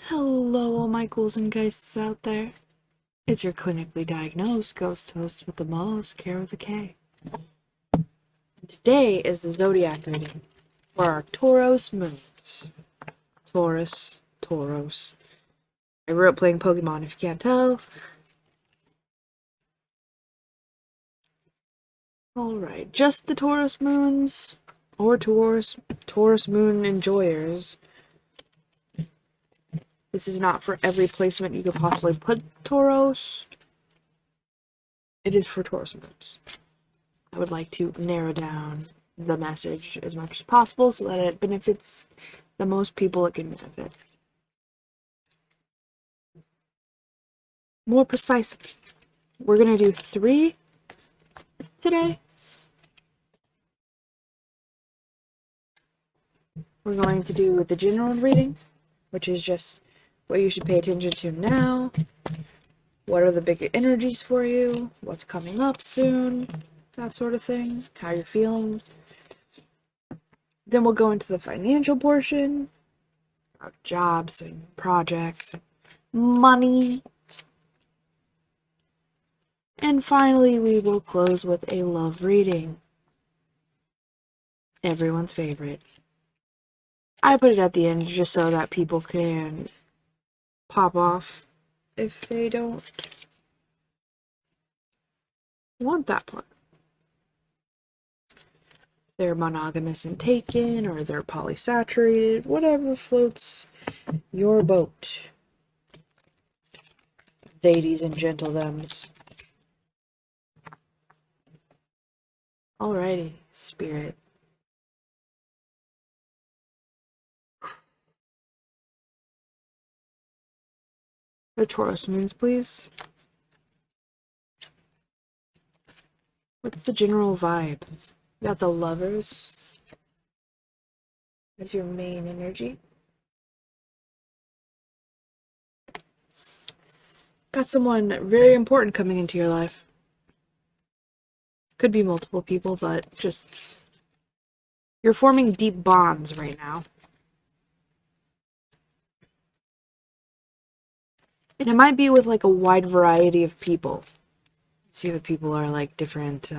Hello, all my ghouls and geists out there. It's your clinically diagnosed ghost host with the most, care with a K. And today is the zodiac reading for our Taurus moons. Taurus. I grew up playing Pokemon, if you can't tell. Alright, just the Taurus moons, or Taurus moon enjoyers. This is not for every placement you could possibly put Taurus. It is for Taurus moons. I would like to narrow down the message as much as possible so that it benefits the most people it can benefit. More precisely, we're going to do 3 today. We're going to do the general reading, which is just what you should pay attention to now, what are the big energies for you, what's coming up soon, that sort of thing, how you're feeling. Then we'll go into the financial portion, about jobs and projects, money. And finally, we will close with a love reading. Everyone's favorite. I put it at the end just so that people can pop off if they don't want that part. They're monogamous and taken, or they're polysaturated, whatever floats your boat. Ladies and gentlethems. Alrighty, spirit. The Taurus moons, please. What's the general vibe? You got the lovers as your main energy. Got someone very important coming into your life. Could be multiple people, but just you're forming deep bonds right now. And it might be with like a wide variety of people. See, the people are like different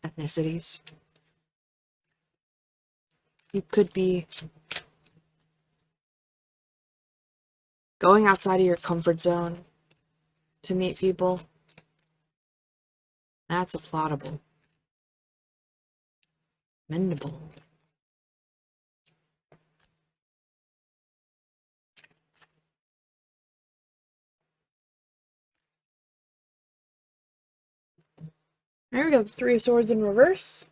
ethnicities. You could be going outside of your comfort zone to meet people. That's applaudable. Mendable. There we go, the 3 of Swords in reverse.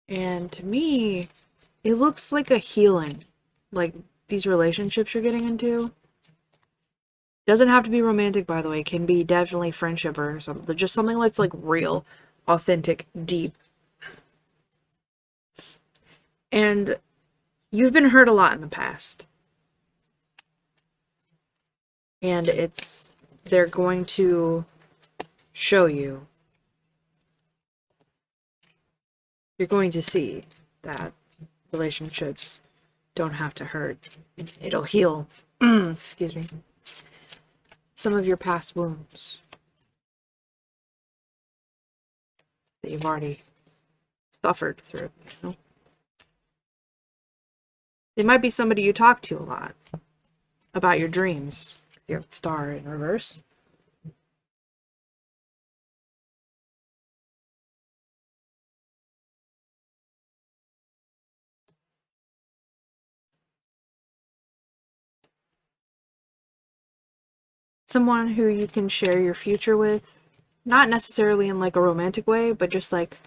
And to me, it looks like a healing. Like these relationships you're getting into. Doesn't have to be romantic, by the way. It can be definitely friendship or something. Just something that's like real, authentic, deep. And you've been hurt a lot in the past. And they're going to show you. You're going to see that relationships don't have to hurt. It'll heal. Excuse me. Some of your past wounds that you've already suffered through, you know? It might be somebody you talk to a lot about your dreams. You have the star in reverse. Someone who you can share your future with, not necessarily in like a romantic way, but just like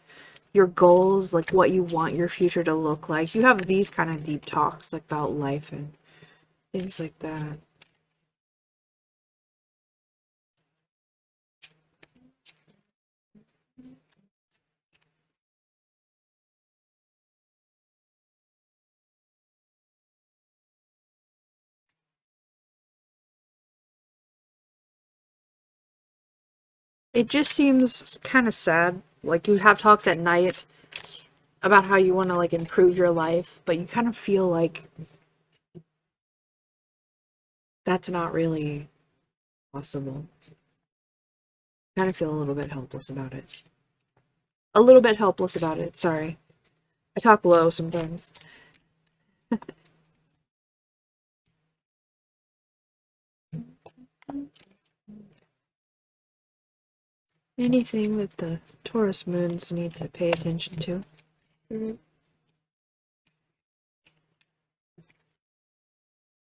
your goals, like what you want your future to look like. You have these kind of deep talks like about life and things like that. It just seems kind of sad. Like, you have talks at night about how you want to, like, improve your life, but you kind of feel like that's not really possible. Kind of feel a little bit helpless about it. A little bit helpless about it, sorry. I talk low sometimes. Anything that the Taurus moons need to pay attention to.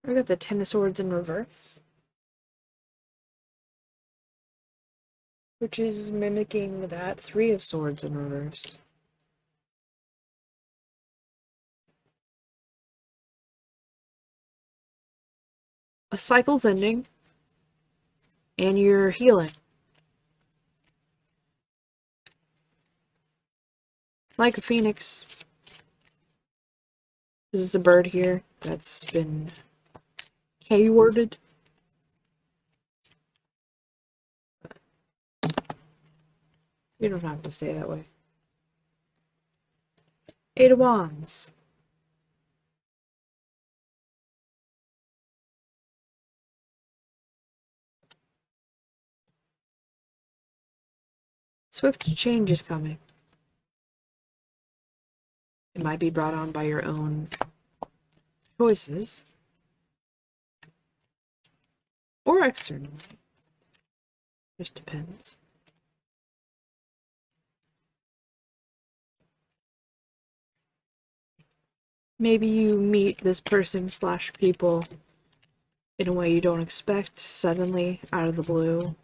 I got the Ten of Swords in reverse, which is mimicking that Three of Swords in reverse. A cycle's ending, and you're healing. Like a phoenix. This is a bird here that's been K-worded. You don't have to say that way. Eight of Wands. Swift change is coming. It might be brought on by your own choices. Or externally. Just depends. Maybe you meet this person / people in a way you don't expect, suddenly, out of the blue.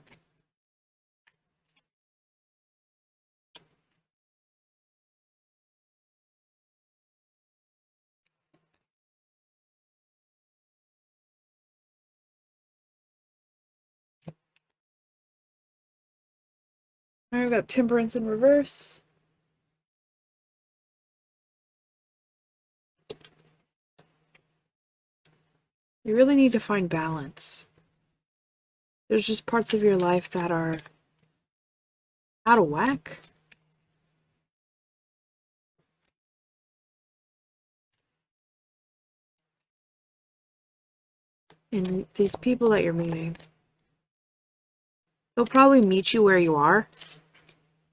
Alright, we've got Temperance in reverse. You really need to find balance. There's just parts of your life that are out of whack. And these people that you're meeting, they'll probably meet you where you are,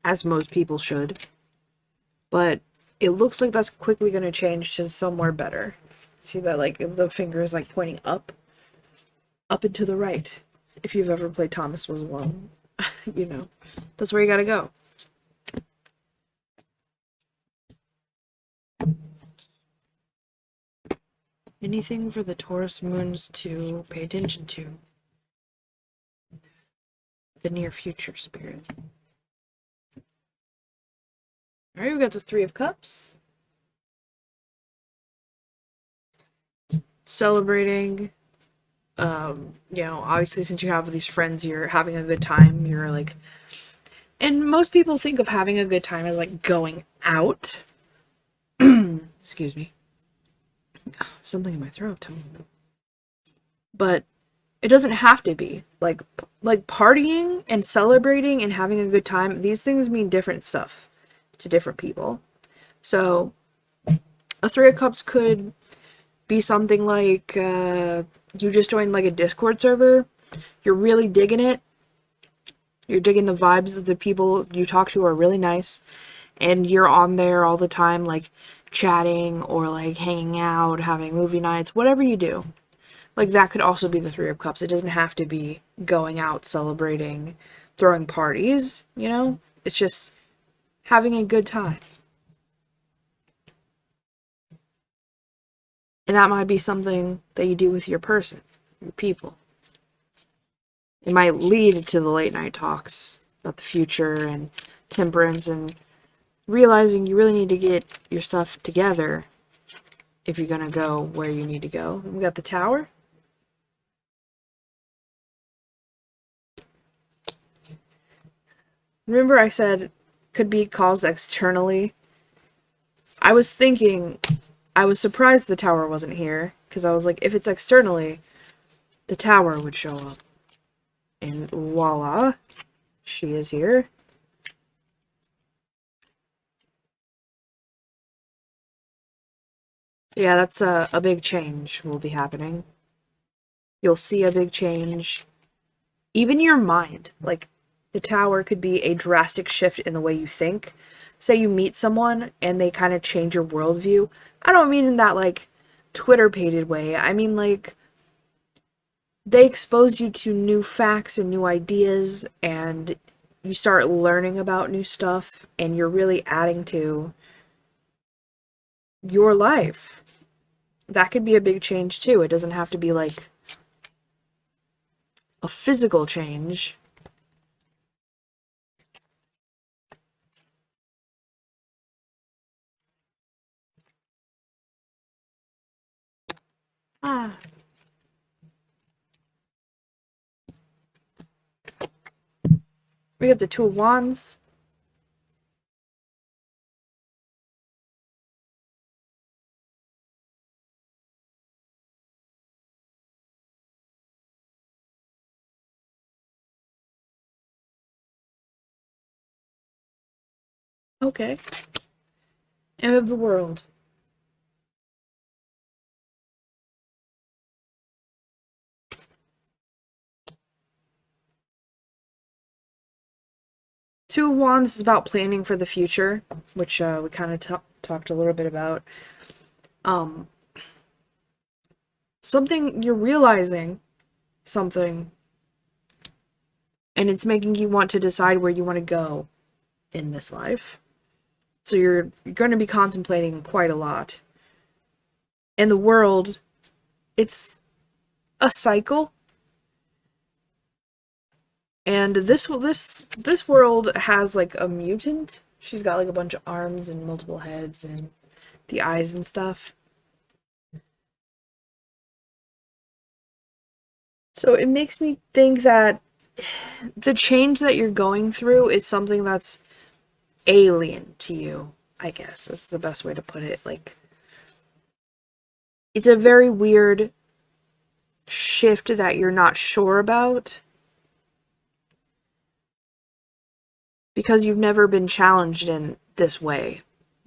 as most people should. But it looks like that's quickly going to change to somewhere better. See that, like, the finger is, like, pointing up and to the right. If you've ever played Thomas Was Alone, you know, that's where you gotta go. Anything for the Taurus moons to pay attention to? The near future, spirit. Alright, we got the Three of Cups. Celebrating. You know, obviously since you have these friends, you're having a good time. You're like... And most people think of having a good time as, like, going out. Excuse me. Something in my throat. But it doesn't have to be. Like partying and celebrating and having a good time, these things mean different stuff to different people. So, a Three of Cups could be something like, you just joined, like, a Discord server. You're really digging it. You're digging the vibes of the people you talk to are really nice. And you're on there all the time, like, chatting or, like, hanging out, having movie nights, whatever you do. Like, that could also be the Three of Cups. It doesn't have to be going out, celebrating, throwing parties, you know? It's just having a good time. And that might be something that you do with your person, your people. It might lead to the late night talks about the future and temperance and realizing you really need to get your stuff together if you're gonna go where you need to go. We got the Tower. Remember I said could be caused externally? I was thinking, I was surprised the Tower wasn't here, because I was like, if it's externally, the Tower would show up. And voila, She is here. Yeah, that's a big change will be happening. You'll see a big change. Even your mind. Like, the tower could be a drastic shift in the way you think. Say you meet someone and they kind of change your worldview. I don't mean in that, like, Twitter-pated way. I mean, like, they expose you to new facts and new ideas, and you start learning about new stuff, and you're really adding to your life. That could be a big change, too. It doesn't have to be, like, a physical change. Ah. We got the Two of Wands. Okay. End of the world. Two of Wands is about planning for the future, which we kind of talked a little bit about. Something you're realizing something, and it's making you want to decide where you want to go in this life. So you're going to be contemplating quite a lot. In the world, it's a cycle. And this world has like a mutant. She's got like a bunch of arms and multiple heads and the eyes and stuff. So it makes me think that the change that you're going through is something that's alien to you, I guess. That's the best way to put it. Like, it's a very weird shift that you're not sure about. Because you've never been challenged in this way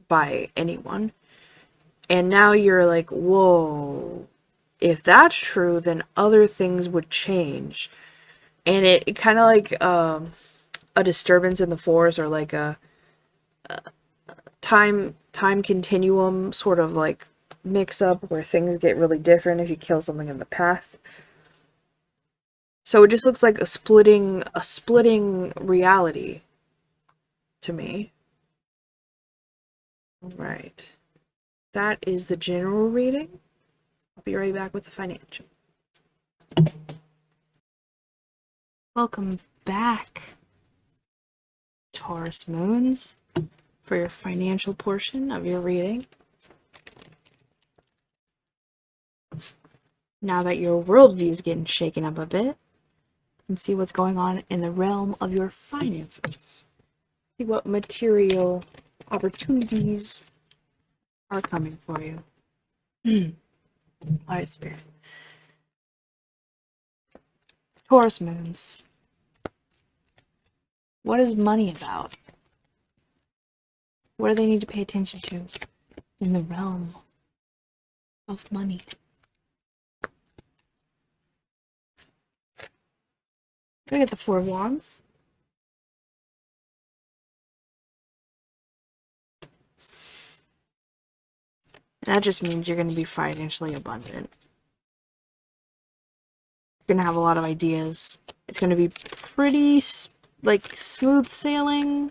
by anyone. And now you're like, whoa. If that's true, then other things would change. And it kind of like a disturbance in the force, or like a time continuum sort of like mix up where things get really different if you kill something in the past. So it just looks like a splitting reality to me. Right. That is the general reading. I'll be right back with the financial. Welcome back, Taurus Moons, for your financial portion of your reading. Now that your worldview is getting shaken up a bit, you can see what's going on in the realm of your finances. See what material opportunities are coming for you. Alright, Spirit. Taurus Moons. What is money about? What do they need to pay attention to in the realm of money? We get the Four of Wands. That just means you're going to be financially abundant. You're going to have a lot of ideas. It's going to be pretty, like, smooth sailing.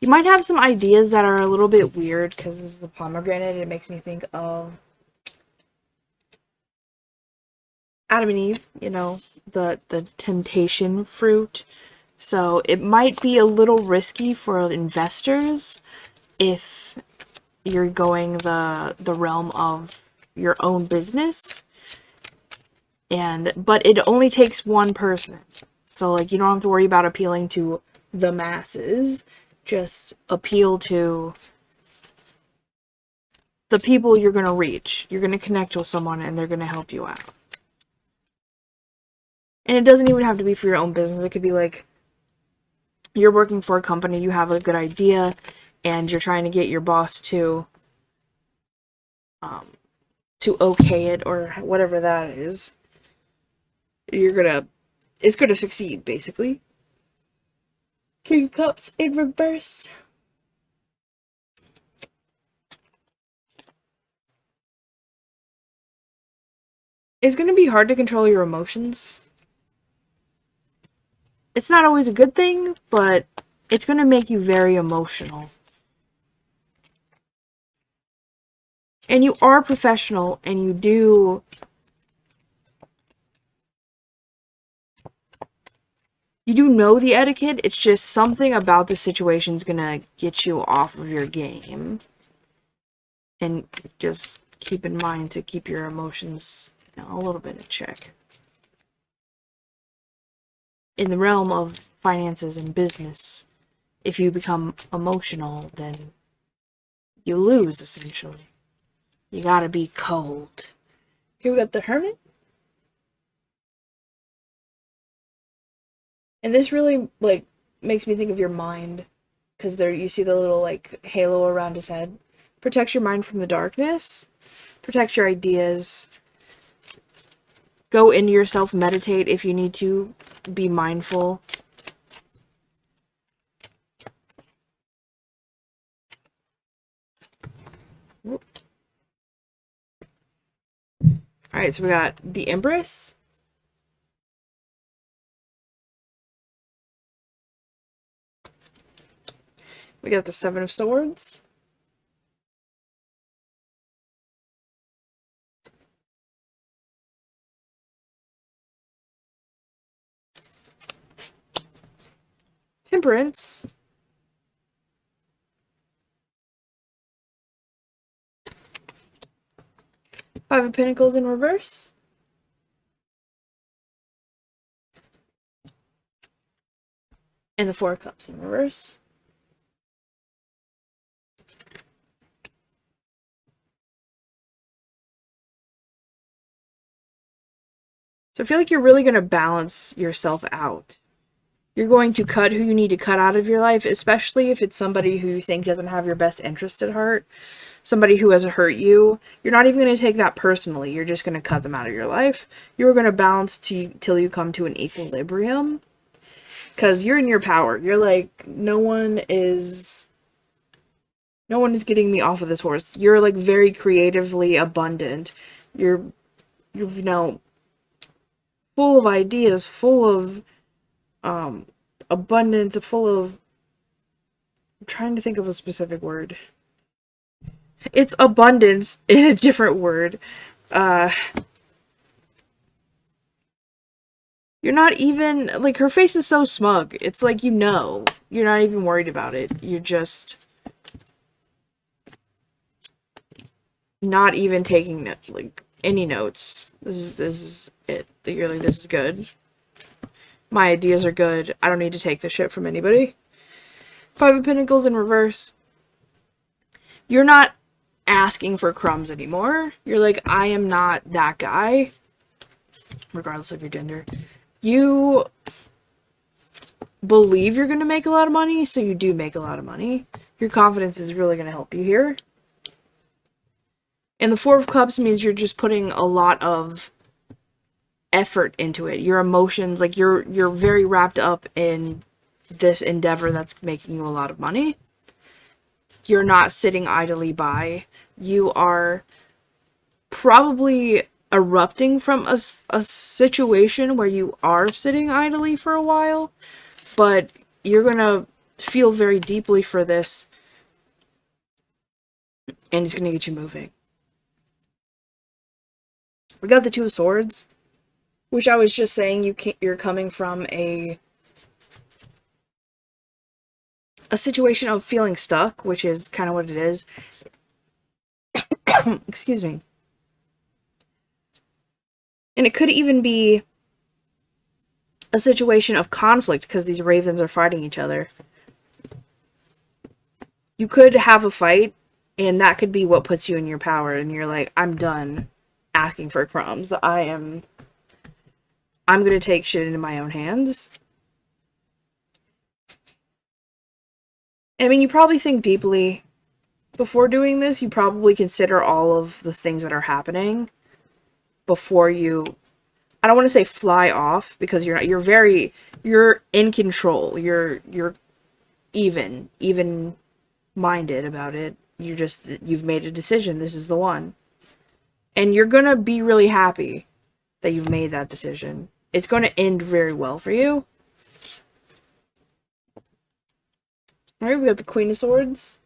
You might have some ideas that are a little bit weird, because this is a pomegranate. It makes me think of Adam and Eve, you know, the temptation fruit. So it might be a little risky for investors if you're going the realm of your own business. But it only takes one person. So like you don't have to worry about appealing to the masses. Just appeal to the people you're going to reach. You're going to connect with someone and they're going to help you out. And it doesn't even have to be for your own business. It could be like you're working for a company, you have a good idea, and you're trying to get your boss to okay it, or whatever that is. It's gonna succeed, basically. King of Cups in reverse. It's gonna be hard to control your emotions. It's not always a good thing, but it's gonna make you very emotional. And you are professional, and you do know the etiquette. It's just something about the situation's gonna get you off of your game. And just keep in mind to keep your emotions, a little bit in check. In the realm of finances and business, if you become emotional, then you lose, essentially. You gotta be cold. Okay, we got the Hermit. And this really, like, makes me think of your mind. Because there, you see the little, like, halo around his head. Protects your mind from the darkness. Protects your ideas. Go into yourself, meditate if you need to. Be mindful. Alright, so we got the Empress. We got the Seven of Swords. Temperance. Five of Pentacles in reverse. And the Four of Cups in reverse. So I feel like you're really going to balance yourself out. You're going to cut who you need to cut out of your life, especially if it's somebody who you think doesn't have your best interest at heart. Somebody who has hurt you. You're not even going to take that personally. You're just going to cut them out of your life. You're going to balance till you come to an equilibrium. Because you're in your power. You're like, no one is getting me off of this horse. You're like very creatively abundant. You're full of ideas, full of abundance, full of, I'm trying to think of a specific word. It's abundance in a different word. You're not even, like, her face is so smug. It's like, you're not even worried about it. You're just not even taking, like, any notes. This is it. You're like, this is good. My ideas are good. I don't need to take the shit from anybody. Five of Pentacles in reverse. You're not asking for crumbs anymore. You're like, I am not that guy. Regardless of your gender. You believe you're going to make a lot of money, so you do make a lot of money. Your confidence is really going to help you here. And the Four of Cups means you're just putting a lot of effort into it. Your emotions, like, you're very wrapped up in this endeavor that's making you a lot of money. You're not sitting idly by. You are probably erupting from a situation where you are sitting idly for a while, but you're gonna feel very deeply for this, and it's gonna get you moving. We got the Two of Swords, which I was just saying you're coming from a situation of feeling stuck, which is kind of what it is. Excuse me. And it could even be a situation of conflict because these ravens are fighting each other. You could have a fight, and that could be what puts you in your power, and you're like, I'm done asking for crumbs. I am I'm going to take shit into my own hands. I mean, you probably think deeply before doing this. You probably consider all of the things that are happening before you, I don't want to say fly off, because you're not, you're in control. You're even minded about it. You've made a decision. This is the one. And you're going to be really happy that you've made that decision. It's going to end very well for you. Alright, we got the Queen of Swords.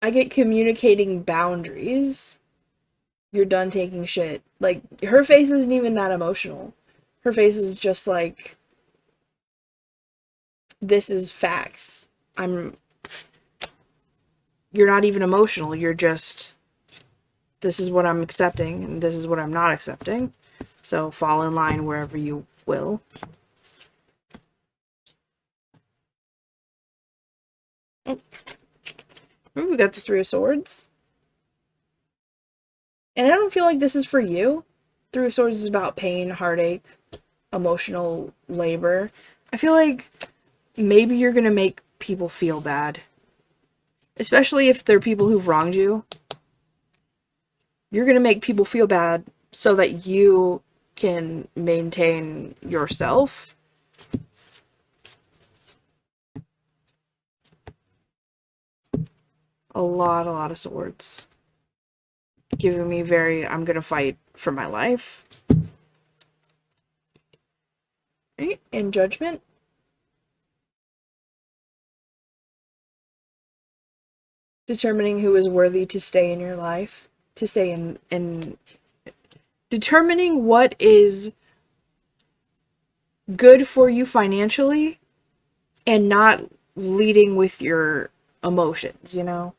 I get communicating boundaries. You're done taking shit. Like, her face isn't even that emotional. Her face is just like, this is facts. You're not even emotional. You're just, this is what I'm accepting, and this is what I'm not accepting. So fall in line wherever you will. Oh. Ooh, we got the Three of Swords. And I don't feel like this is for you. Three of Swords is about pain, heartache, emotional labor. I feel like maybe you're gonna make people feel bad. Especially if they're people who've wronged you. You're gonna make people feel bad so that you can maintain yourself. A lot of swords. Giving me very, I'm gonna fight for my life. Right? And Judgment. Determining who is worthy to stay in your life. To stay in determining what is good for you financially and not leading with your emotions, you know?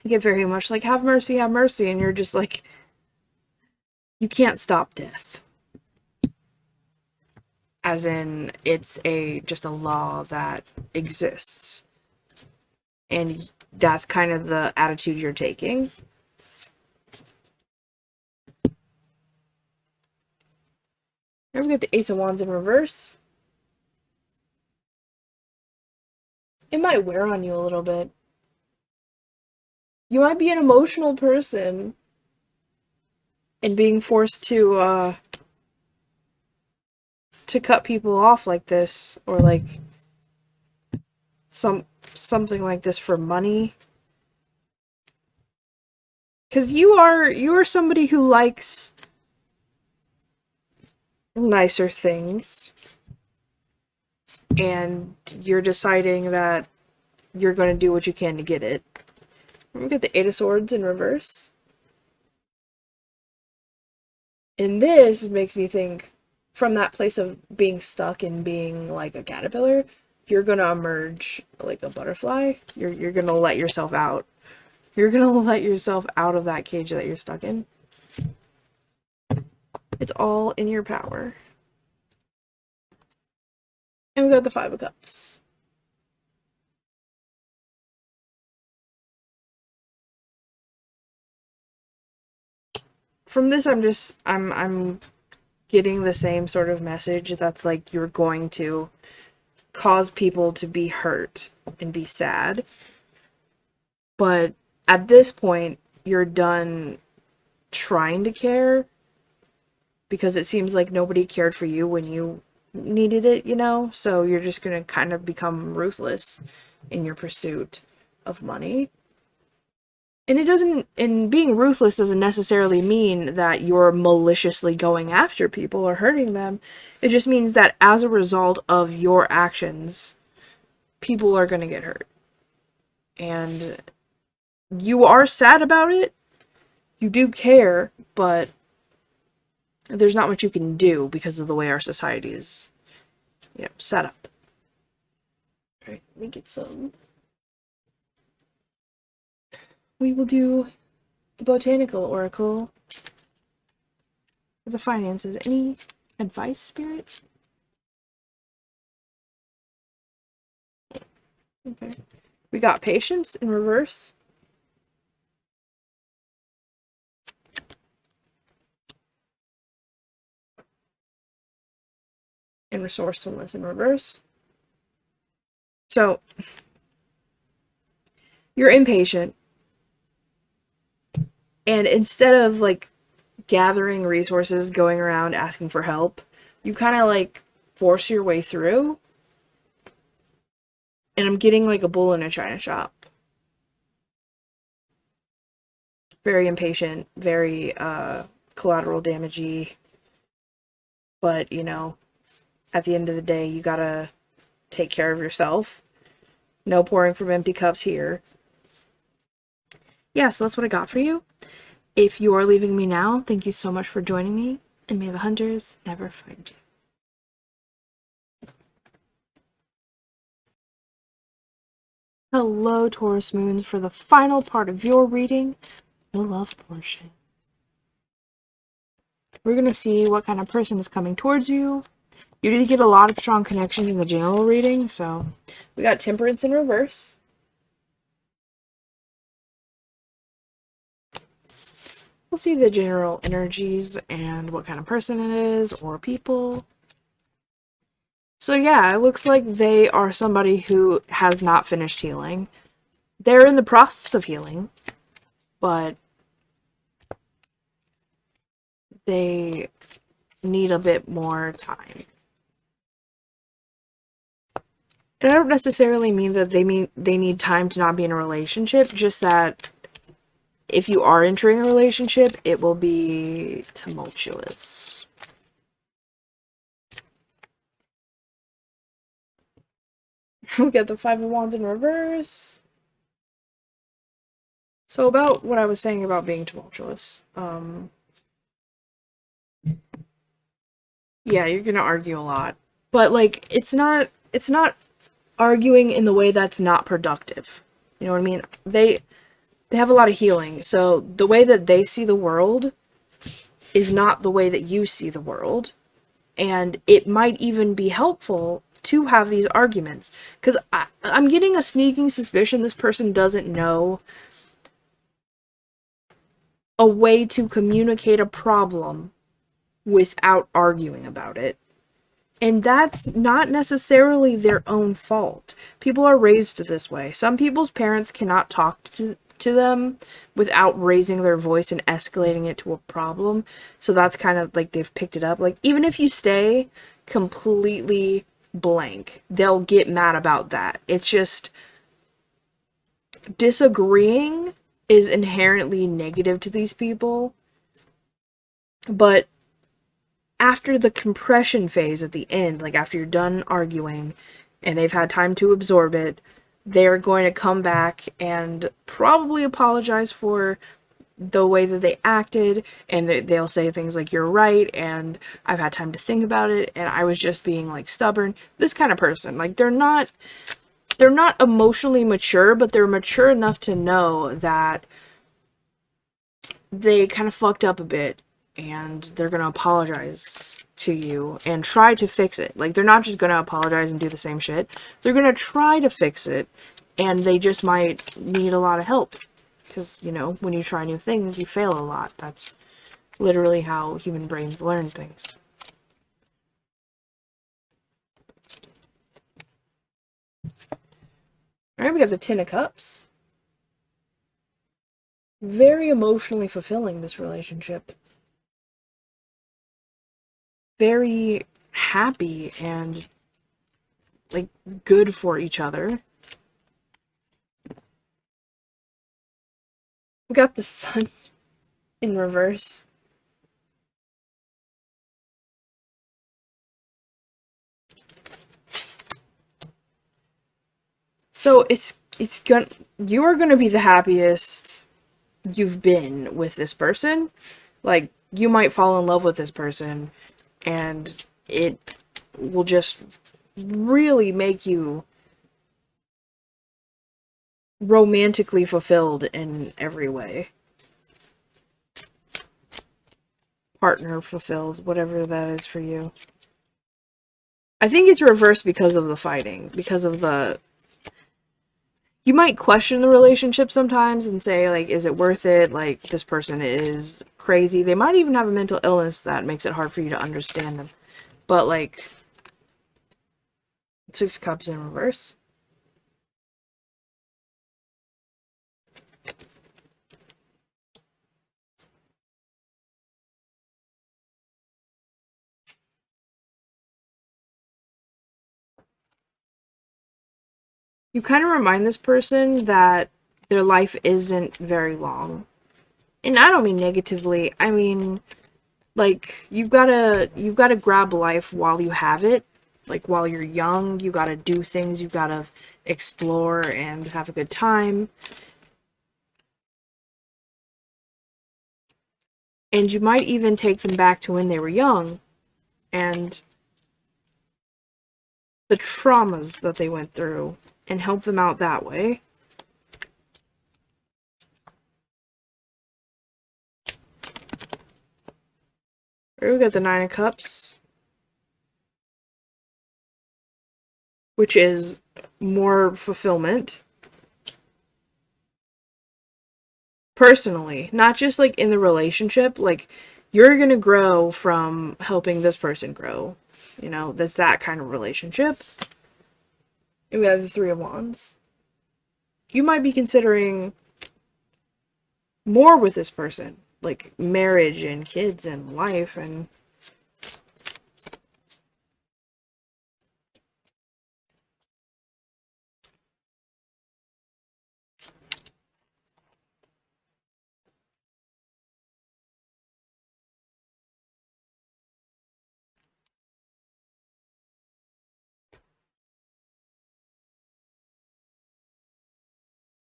You get very much like, have mercy, and you're just like, you can't stop death. As in, it's just a law that exists. And that's kind of the attitude you're taking. Here we get the Ace of Wands in reverse. It might wear on you a little bit. You might be an emotional person and being forced to cut people off like this, or like something like this for money. Because you are somebody who likes nicer things, and you're deciding that you're going to do what you can to get it. We get the Eight of Swords in reverse. And this makes me think, from that place of being stuck and being like a caterpillar, you're gonna emerge like a butterfly. You're gonna let yourself out. You're gonna let yourself out of that cage that you're stuck in. It's all in your power. And we got the Five of Cups. From this, I'm getting the same sort of message that's like, you're going to cause people to be hurt and be sad. But at this point, you're done trying to care, because it seems like nobody cared for you when you needed it, you know? So you're just gonna kind of become ruthless in your pursuit of money. And being ruthless doesn't necessarily mean that you're maliciously going after people or hurting them. It just means that as a result of your actions, people are gonna get hurt. And you are sad about it. You do care, but there's not much you can do because of the way our society is, set up. Alright, let me get some. We will do the Botanical Oracle for the finances. Any advice, Spirit? Okay. We got patience in reverse. And resourcefulness in reverse. So, you're impatient. And instead of, like, gathering resources, going around asking for help, you kind of, like, force your way through. And I'm getting, like, a bull in a china shop. Very impatient, very, collateral damagey. But, you know, at the end of the day, you gotta take care of yourself. No pouring from empty cups here. Yeah, so that's what I got for you. If you are leaving me now, thank you so much for joining me, and may the hunters never find you. Hello, Taurus Moons, for the final part of your reading, the love portion. We're going to see what kind of person is coming towards you. You did get a lot of strong connections in the general reading, so we got Temperance in reverse. We'll see the general energies and what kind of person it is, or people. So yeah, it looks like they are somebody who has not finished healing. They're in the process of healing, but they need a bit more time. And I don't necessarily mean that they need time to not be in a relationship, just that if you are entering a relationship, it will be tumultuous. We get the Five of Wands in reverse. So about what I was saying about being tumultuous. Yeah, you're gonna argue a lot. But, like, it's not arguing in the way that's not productive. You know what I mean? They have a lot of healing, so the way that they see the world is not the way that you see the world. And it might even be helpful to have these arguments. Because I'm getting a sneaking suspicion this person doesn't know a way to communicate a problem without arguing about it. And that's not necessarily their own fault. People are raised this way. Some people's parents cannot talk to them without raising their voice and escalating it to a problem. So that's kind of like they've picked it up. Like, even if you stay completely blank, they'll get mad about that. It's just disagreeing is inherently negative to these people. But after the compression phase at the end, like after you're done arguing and they've had time to absorb it, they're going to come back and probably apologize for the way that they acted, and they'll say things like, "You're right, and I've had time to think about it, and I was just being, like, stubborn." This kind of person. Like, they're not emotionally mature, but they're mature enough to know that they kind of fucked up a bit, and they're gonna apologize to you and try to fix it. Like, they're not just gonna apologize and do the same shit. They're gonna try to fix it, and they just might need a lot of help. Because, you know, when you try new things, you fail a lot. That's literally how human brains learn things. Alright, we got the Ten of Cups. Very emotionally fulfilling, this relationship. Very happy and, like, good for each other. We got the Sun in reverse. So you are gonna be the happiest you've been with this person. Like, you might fall in love with this person, and it will just really make you romantically fulfilled in every way. Partner fulfilled, whatever that is for you. I think it's reversed because of the fighting, because of the You might question the relationship sometimes and say, like, is it worth it? Like, this person is crazy. They might even have a mental illness that makes it hard for you to understand them. But, like, Six of Cups in reverse. You kind of remind this person that their life isn't very long. And I don't mean negatively. I mean, like, you've gotta grab life while you have it. Like, while you're young, you gotta do things, you gotta explore and have a good time. And you might even take them back to when they were young and the traumas that they went through and help them out that way. Here we got the Nine of Cups, which is more fulfillment. Personally, not just like in the relationship, like you're gonna grow from helping this person grow. You know, that's that kind of relationship. And we have the Three of Wands. You might be considering more with this person, like marriage and kids and life and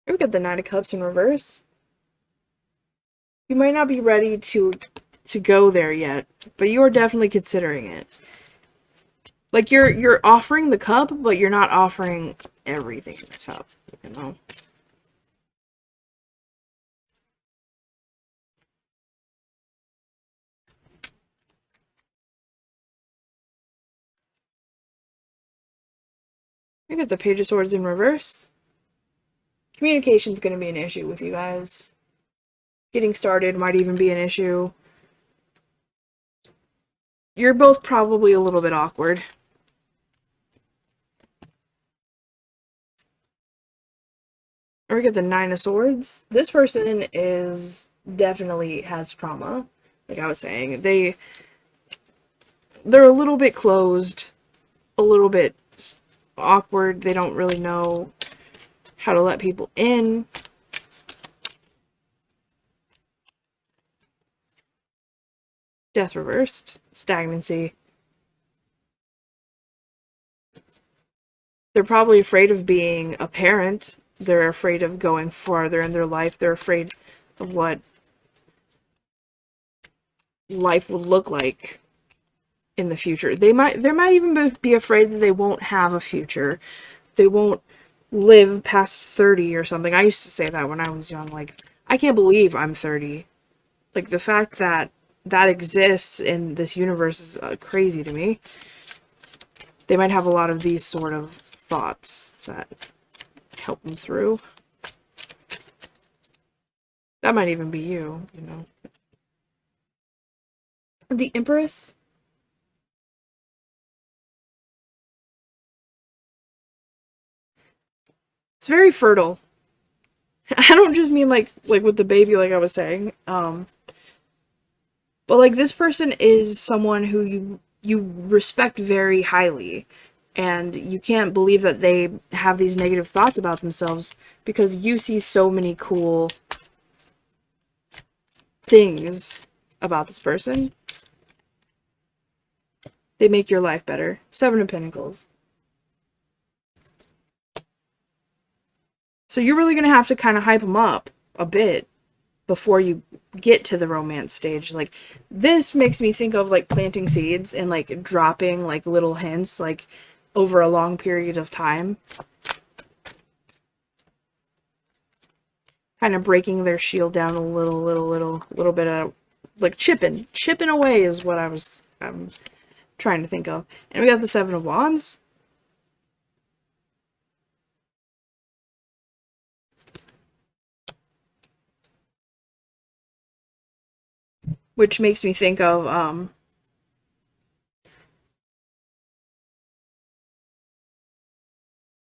we got the Nine of Cups in reverse. You might not be ready to go there yet, but you are definitely considering it. Like you're offering the cup, but you're not offering everything in the cup, you know? We got the Page of Swords in reverse. Communication's gonna be an issue with you guys. Getting started might even be an issue. You're both probably a little bit awkward. Or we get the Nine of Swords. This person is definitely has trauma. Like I was saying, they're a little bit closed, a little bit awkward. They don't really know how to let people in. Death reversed. Stagnancy. They're probably afraid of being a parent. They're afraid of going farther in their life. They're afraid of what life will look like in the future. They might even be afraid that they won't have a future. They won't live past 30 or something. I used to say that when I was young. Like, I can't believe I'm 30. Like, the fact that that exists in this universe is crazy to me. They might have a lot of these sort of thoughts that help them through. That might even be you, you know. The Empress. It's very fertile. I don't just mean like with the baby, like I was saying. But like this person is someone who you respect very highly, and you can't believe that they have these negative thoughts about themselves because you see so many cool things about this person. They make your life better. Seven of Pentacles. So you're really gonna have to kind of hype them up a bit before you get to the romance stage. Like, this makes me think of like planting seeds and like dropping like little hints like over a long period of time, kind of breaking their shield down a little bit of like chipping away is what I'm trying to think of. And we got the Seven of Wands. which makes me think of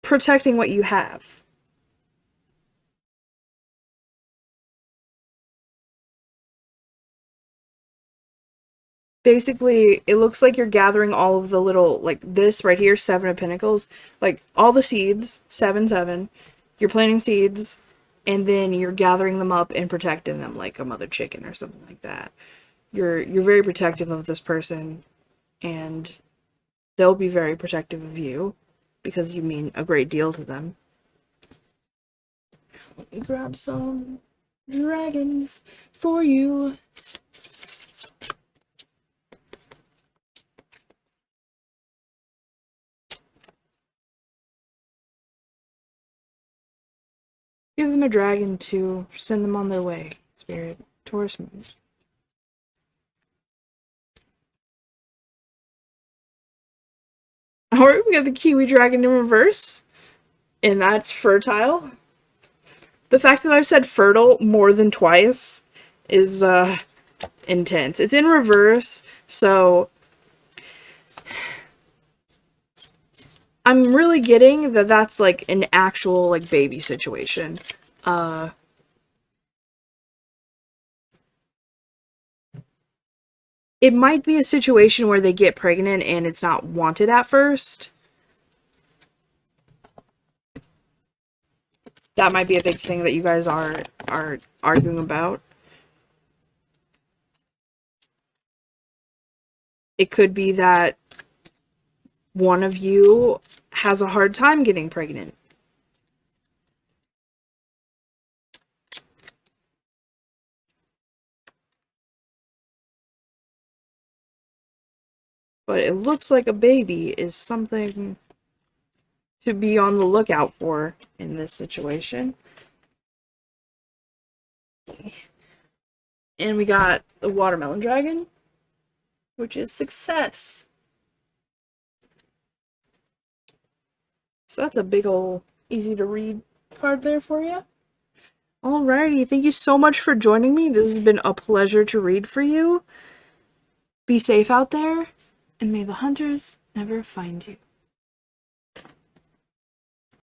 protecting what you have. Basically, it looks like you're gathering all of the little, like this right here, 7 of Pentacles, like all the seeds, 7, 7. You're planting seeds, and then you're gathering them up and protecting them like a mother chicken or something like that. You're very protective of this person, and they'll be very protective of you because you mean a great deal to them. Let me grab some dragons for you. Give them a dragon to send them on their way, Spirit. Taurus moon. Alright, we got the Kiwi dragon in reverse. And that's fertile. The fact that I've said fertile more than twice is intense. It's in reverse, so I'm really getting that that's like an actual like baby situation. It might be a situation where they get pregnant and it's not wanted at first. That might be a big thing that you guys are arguing about. It could be that one of you has a hard time getting pregnant. But it looks like a baby is something to be on the lookout for in this situation. And we got the watermelon dragon, which is success. So that's a big ol' easy to read card there for you. Alrighty, thank you so much for joining me. This has been a pleasure to read for you. Be safe out there, and may the hunters never find you.